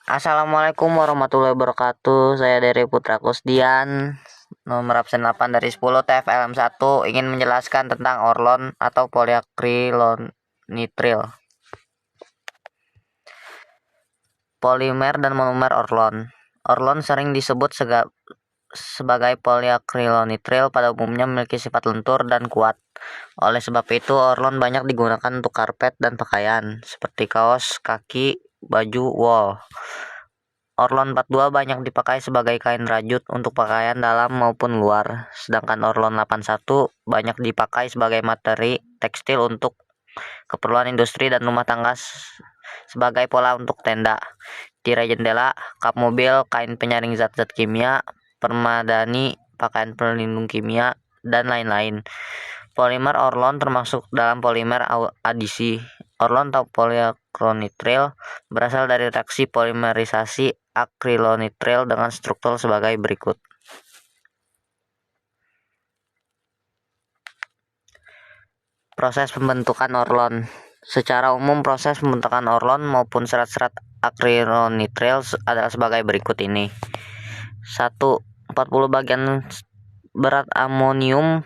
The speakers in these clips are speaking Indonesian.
Assalamualaikum warahmatullahi wabarakatuh. Saya dari Putra Kusdian, nomor absen 8 dari 10 TFLM 1, ingin menjelaskan tentang Orlon atau poliakrylonitril. Polimer dan monomer Orlon. Orlon sering disebut sebagai poliakrylonitril, pada umumnya memiliki sifat lentur dan kuat. Oleh sebab itu, Orlon banyak digunakan untuk karpet dan pakaian, seperti kaos kaki, baju, wol. Orlon 42 banyak dipakai sebagai kain rajut untuk pakaian dalam maupun luar, sedangkan Orlon 81 banyak dipakai sebagai materi tekstil untuk keperluan industri dan rumah tangga, sebagai pola untuk tenda, tirai jendela, kap mobil, kain penyaring zat-zat kimia, permadani, pakaian pelindung kimia, dan lain-lain. Polimer Orlon termasuk dalam polimer adisi. Orlon atau poliakrylonitril berasal dari reaksi polimerisasi akrylonitril dengan struktur sebagai berikut. Proses pembentukan Orlon. Secara umum, proses pembentukan Orlon maupun serat-serat akrylonitril adalah sebagai berikut ini. 1. 40 bagian berat amonium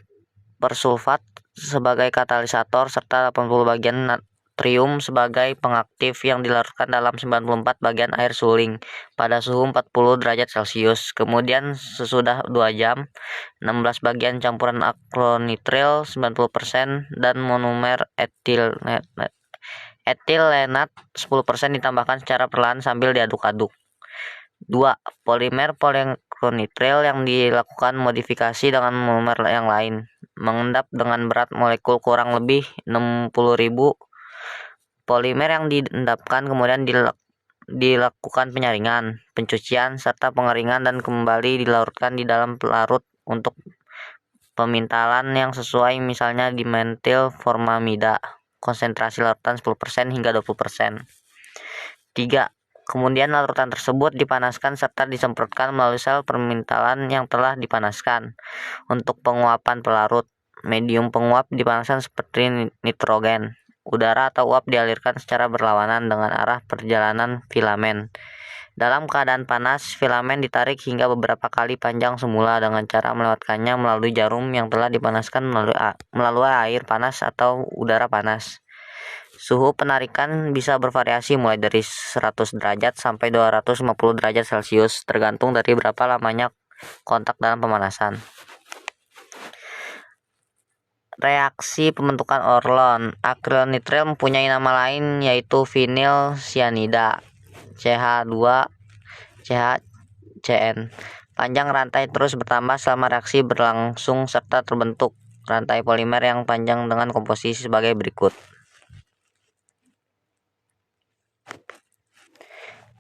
persulfat sebagai katalisator serta 80 bagian natrium sebagai pengaktif yang dilarutkan dalam 94 bagian air suling pada suhu 40 derajat Celcius. Kemudian sesudah 2 jam, 16 bagian campuran akrylonitril 90% dan monomer etilenat 10% ditambahkan secara perlahan sambil diaduk-aduk. 2. Polimer poliakrylonitril yang dilakukan modifikasi dengan monomer yang lain, mengendap dengan berat molekul kurang lebih 60.000. Polimer yang diendapkan kemudian dilakukan penyaringan, pencucian, serta pengeringan dan kembali dilarutkan di dalam pelarut untuk pemintalan yang sesuai, misalnya dimetil formamida, konsentrasi larutan 10% hingga 20%. 3. Kemudian larutan tersebut dipanaskan serta disemprotkan melalui sel permintalan yang telah dipanaskan. Untuk penguapan pelarut, medium penguap dipanaskan seperti nitrogen. Udara atau uap dialirkan secara berlawanan dengan arah perjalanan filamen. Dalam keadaan panas, filamen ditarik hingga beberapa kali panjang semula dengan cara melewatkannya melalui jarum yang telah dipanaskan melalui air panas atau udara panas. Suhu penarikan bisa bervariasi mulai dari 100 derajat sampai 250 derajat Celcius, tergantung dari berapa lamanya kontak dalam pemanasan. Reaksi pembentukan Orlon. Akrylonitril mempunyai nama lain yaitu vinil cyanida, CH2CHCN. Panjang rantai terus bertambah selama reaksi berlangsung serta terbentuk rantai polimer yang panjang dengan komposisi sebagai berikut.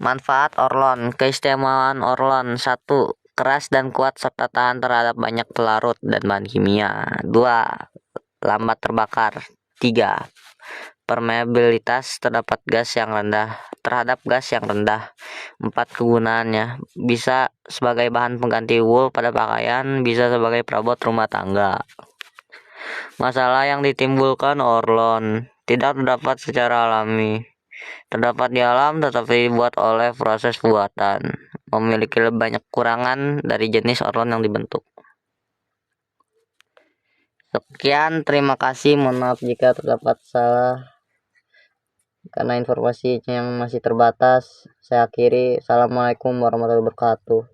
Manfaat Orlon. Keistimewaan Orlon: 1. Keras dan kuat serta tahan terhadap banyak pelarut dan bahan kimia. 2. Lambat terbakar. 3. Permeabilitas terhadap gas yang rendah. 4. Kegunaannya: bisa sebagai bahan pengganti wool pada pakaian, bisa sebagai perabot rumah tangga. Masalah yang ditimbulkan Orlon: tidak terdapat secara alami. Terdapat di alam tetapi dibuat oleh proses buatan. Memiliki lebih banyak kekurangan dari jenis Orlon yang dibentuk. Sekian, terima kasih. Mohon maaf jika terdapat salah karena informasi yang masih terbatas. Saya akhiri. Assalamualaikum warahmatullahi wabarakatuh.